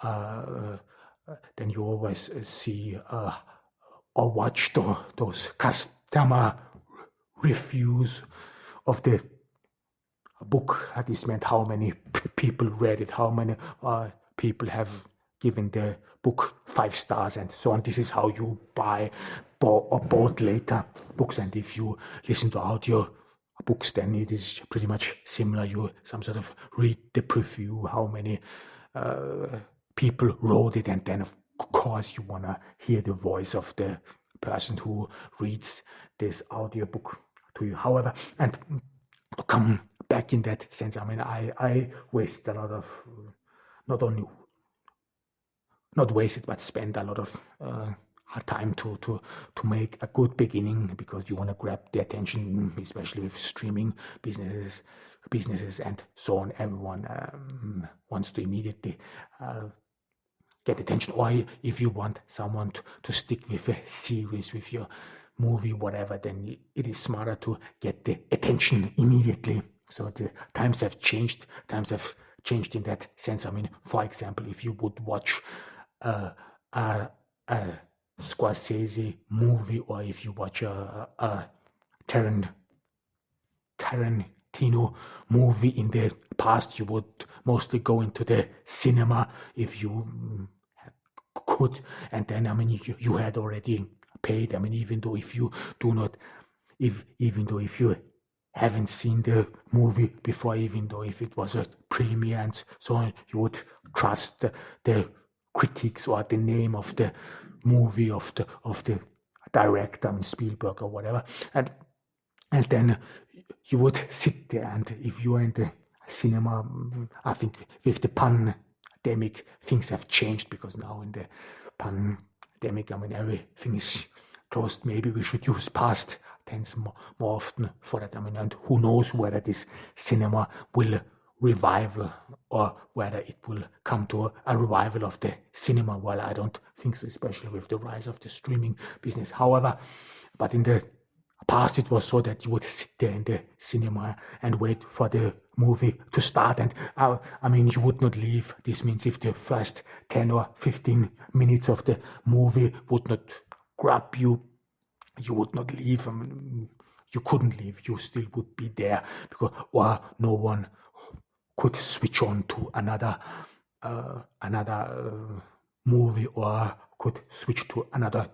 then you always see or watch those customer reviews of the book. This meant how many people read it, how many people have given the book 5 stars and so on. This is how you buy or bought later books. And if you listen to audio books, then it is pretty much similar. You some sort of read the preview, how many people wrote it, and then of course you want to hear the voice of the person who reads this audiobook to you. However, and to come back in that sense, I mean, I waste a lot of, not wasted, but spend a lot of time to make a good beginning, because you want to grab the attention, especially with streaming businesses and so on. Everyone wants to immediately get attention, or if you want someone to stick with a series, with your movie, whatever, then it is smarter to get the attention immediately. So the times have changed in that sense. I mean, for example, if you would watch a Scorsese movie, or if you watch a Tarantino movie in the past, you would mostly go into the cinema if you could, and then, I mean, you had already paid. I mean, even though if you haven't seen the movie before, even though if it was a premiere and so on, you would trust the critiques or the name of the movie of the director, I mean Spielberg or whatever, and then you would sit there. And if you are in the cinema, I think with the pandemic things have changed, because now in the pandemic, I mean, everything is closed. Maybe we should use past tense more often for that. I mean, and who knows whether this cinema will revival, or whether it will come to a revival of the cinema. Well, I don't think so, especially with the rise of the streaming business. However, but in the past it was so that you would sit there in the cinema and wait for the movie to start, and I mean, you would not leave. This means if the first 10 or 15 minutes of the movie would not grab you, you would not leave. I mean, you couldn't leave. You still would be there, because or no one could switch on to another movie, or could switch to another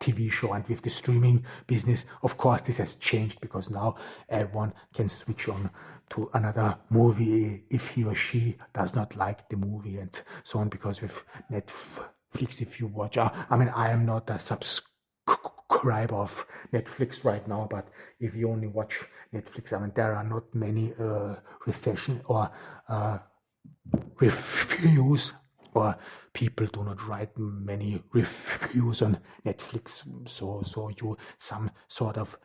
TV show. And with the streaming business, of course, this has changed, because now everyone can switch on to another movie if he or she does not like the movie and so on. Because with Netflix, if you watch, I mean, I am not a subscriber of Netflix right now, but if you only watch Netflix, I mean, there are not many recensions or reviews, or people do not write many reviews on Netflix, so you some sort of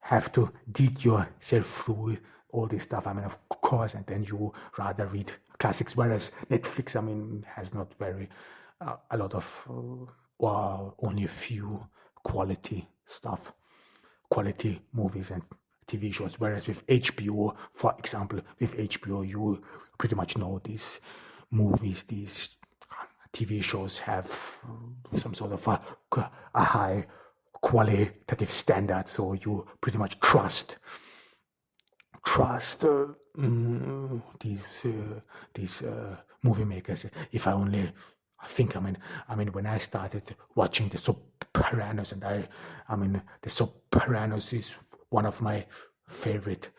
have to dig yourself through all this stuff. I mean, of course, and then you rather read classics, whereas Netflix, I mean, has not very a lot of or only a few quality stuff, quality movies and TV shows. Whereas with HBO, for example, with HBO, you pretty much know these movies, these TV shows have some sort of a high qualitative standard, so you pretty much trust these movie makers. If I only think, I mean, when I started watching The Sopranos, and I mean, The Sopranos is one of my favorite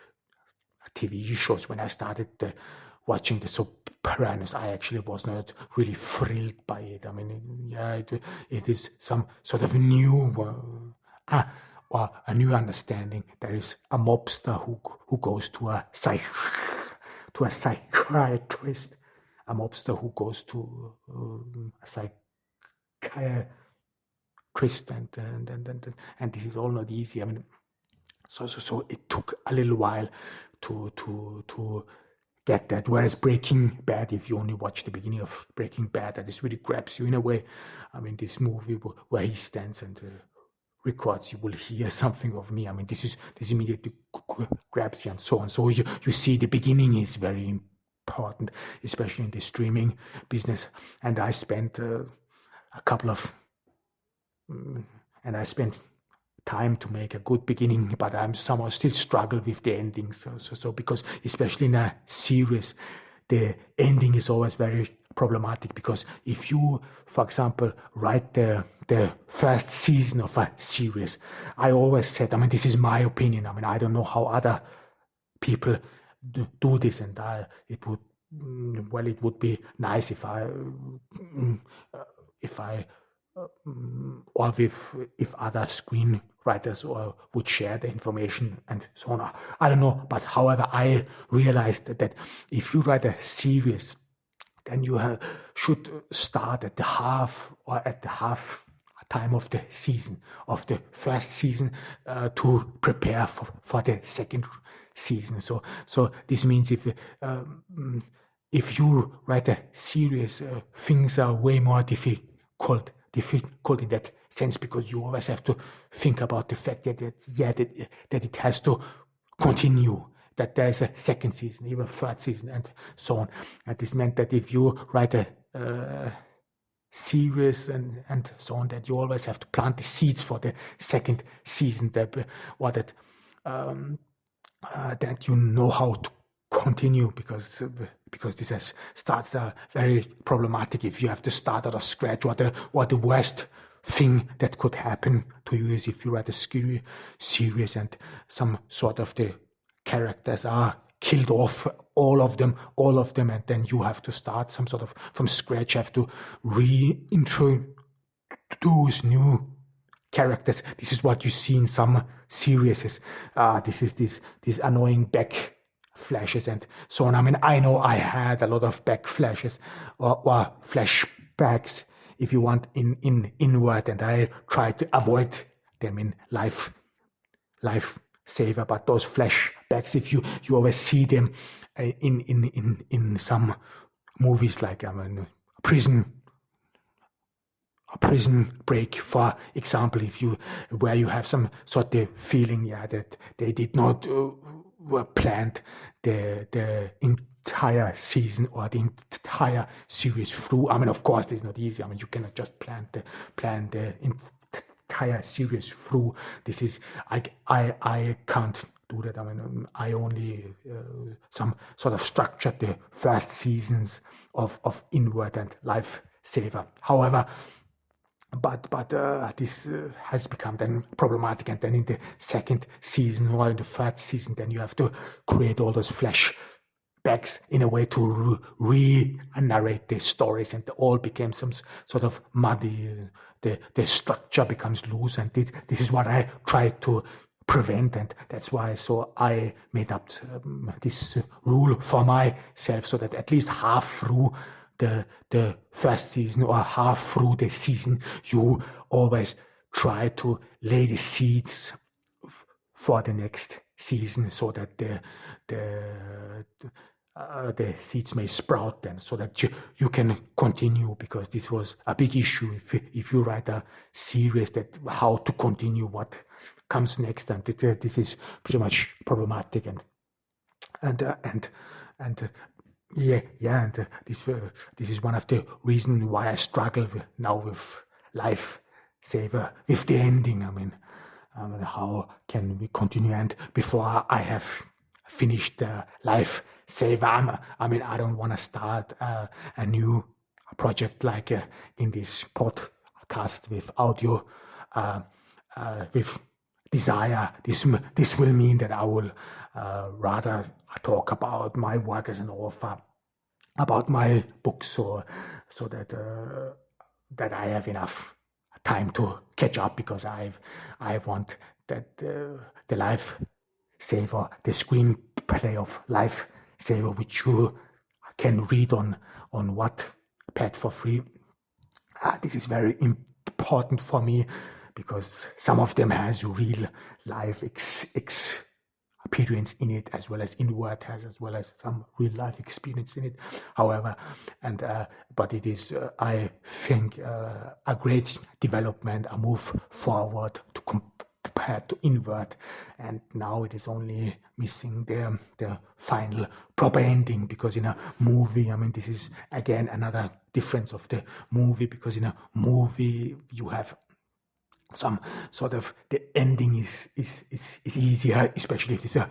TV shows. When I started watching The Sopranos, I actually was not really thrilled by it. I mean, yeah, it is some sort of new or a new understanding. There is a mobster who goes to a psychiatrist, a mobster who goes to a psychiatrist, and this is all not easy. I mean, so it took a little while to get that. Whereas Breaking Bad, if you only watch the beginning of Breaking Bad, that is really grabs you in a way. I mean, this movie where he stands and records, you will hear something of me. I mean, this immediately grabs you and so on. So you see the beginning is very important, especially in the streaming business. And I spent time to make a good beginning, but I'm somehow still struggle with the ending. So because especially in a series, the ending is always very problematic, because if you, for example, write the first season of a series, I always said, this is my opinion. I don't know how other people do this, and it would be nice if other screenwriters would share the information and so on. I don't know, but however, I realized that if you write a series, then you should start at the half time of the season, of the first season, to prepare for the second season. So this means if you write a series, things are way more difficult in that sense, because you always have to think about the fact that it has to continue, that there is a second season, even third season, and so on. And this meant that if you write a series and so on, that you always have to plant the seeds for the second season, that you know how to continue, because this has started very problematic. If you have to start out of scratch, or the worst thing that could happen to you is if you write a series and some sort of the characters are killed off, all of them, and then you have to start some sort of from scratch, have to reintroduce new characters. This is what you see in some series. This is this annoying back flashes and so on. I know I had a lot of back flashes or flashbacks, if you want, in Invert, and I try to avoid them in Lifesaver. But those flashbacks, if you always see them in some movies, like Prison Break, for example, where you have some sort of feeling, that they did not planned the entire season or the entire series through. Of course, it's not easy. You cannot just plan the entire series through. This is I can't do that. I only some sort of structured the first seasons of Invert and Lifesaver. However, but this has become then problematic, and then in the second season or in the third season, then you have to create all those flashbacks in a way to re-narrate the stories, and it all became some sort of muddy. The structure becomes loose, and this is what I try to prevent, and that's why I made up this rule for myself, so that at least half through the first season or half through the season, you always try to lay the seeds for the next season, so that the seeds may sprout then, so that you can continue, because this was a big issue if you write a series, that how to continue, what comes next, and this is pretty much problematic, and this is one of the reasons why I struggle now with Lifesaver, with the ending. How can we continue? And before I have finished Lifesaver, I don't want to start a new project like in this podcast with audio, with desire. This will mean that I will rather talk about my work as an author, about my books, so that I have enough time to catch up, because I want that the Lifesaver, the screenplay of Lifesaver, which you can read on Wattpad for free. This is very important for me, because some of them has real life experience in it, as well as Invert has, as well as some real life experience in it. However, but it is, I think, a great development, a move forward to had to invert, and now it is only missing the final proper ending, because in a movie, I mean, this is again another difference of the movie, because in a movie you have some sort of, the ending is easier, especially if it's a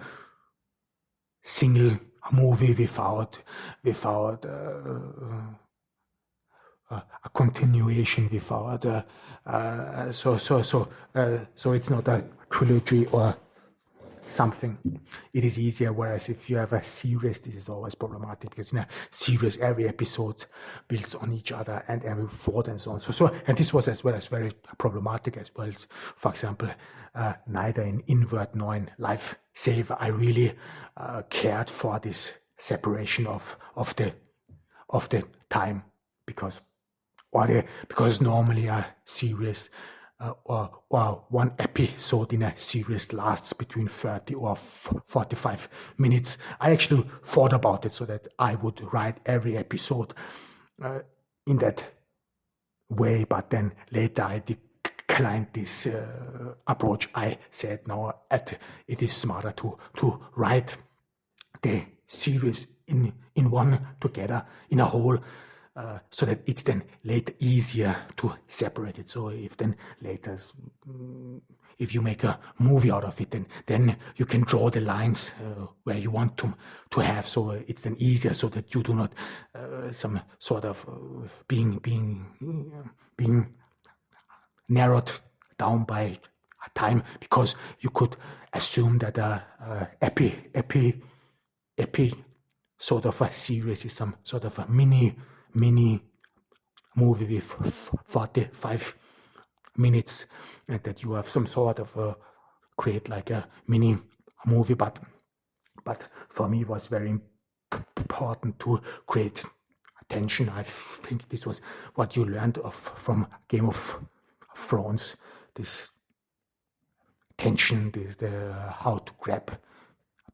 single movie without a continuation, without so it's not a trilogy or something. It is easier, whereas if you have a series, this is always problematic, because in a series every episode builds on each other and every thought and so on. And this was as well as very problematic as well. For example, neither in Invert nor in Lifesaver I really cared for this separation of the time, because normally a series or one episode in a series lasts between 30 or 45 minutes. I actually thought about it so that I would write every episode in that way, but then later I declined this approach. I said no, it is smarter to write the series in one together in a whole, so that it's then later easier to separate it. So if then later, if you make a movie out of it, then you can draw the lines where you want to have. So it's then easier, so that you do not some sort of being narrowed down by time, because you could assume that epi sort of a series is some sort of a mini movie with 45 minutes, and that you have some sort of create like a mini movie, but for me it was very important to create tension. I think this was what you learned from Game of Thrones, this tension, this how to grab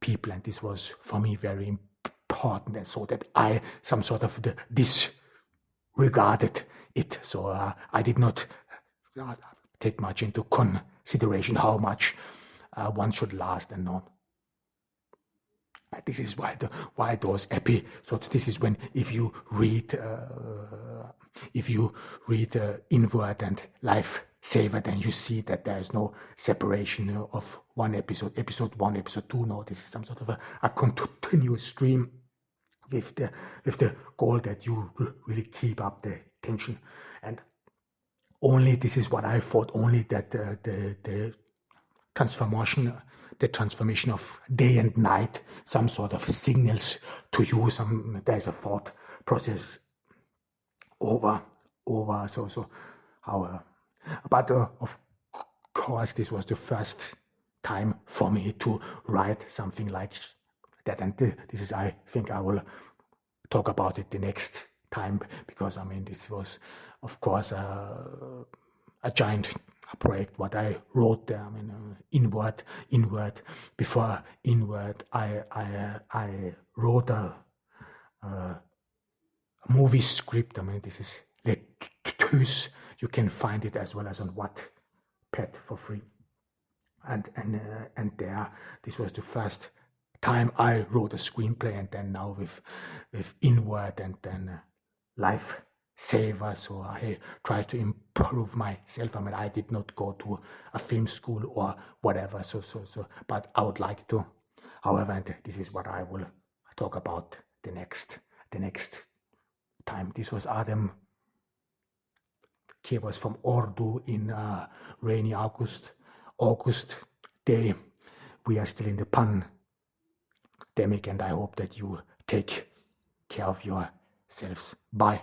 people, and this was for me very important, and so that I some sort of disregarded it. So I did not take much into consideration how much one should last and not. This is why those episodes. This is when if you read Invert and Lifesaver, then you see that there is no separation of one episode 1, episode 2. No, this is some sort of a continuous stream with the goal that you really keep up the tension. And only this is what I thought. Only that the transformation of day and night, some sort of signals to you. There's a thought process over. So how, but of course, this was the first time for me to write something like that, and this is, I think I will talk about it the next time, because I mean this was, of course, a giant project what I wrote there. I mean, Invert. Before Invert, I wrote a movie script. I mean, this is Lettuce. You can find it as well as on Wattpad for free. And there, this was the first time I wrote a screenplay, and then now with Invert and then Lifesaver. So I try to improve myself. I mean, I did not go to a film school or whatever. So, but I would like to. However, and this is what I will talk about the next time. This was Adam K was from Ordu in rainy August day. We are still in the pandemic, and I hope that you take care of yourselves. Bye.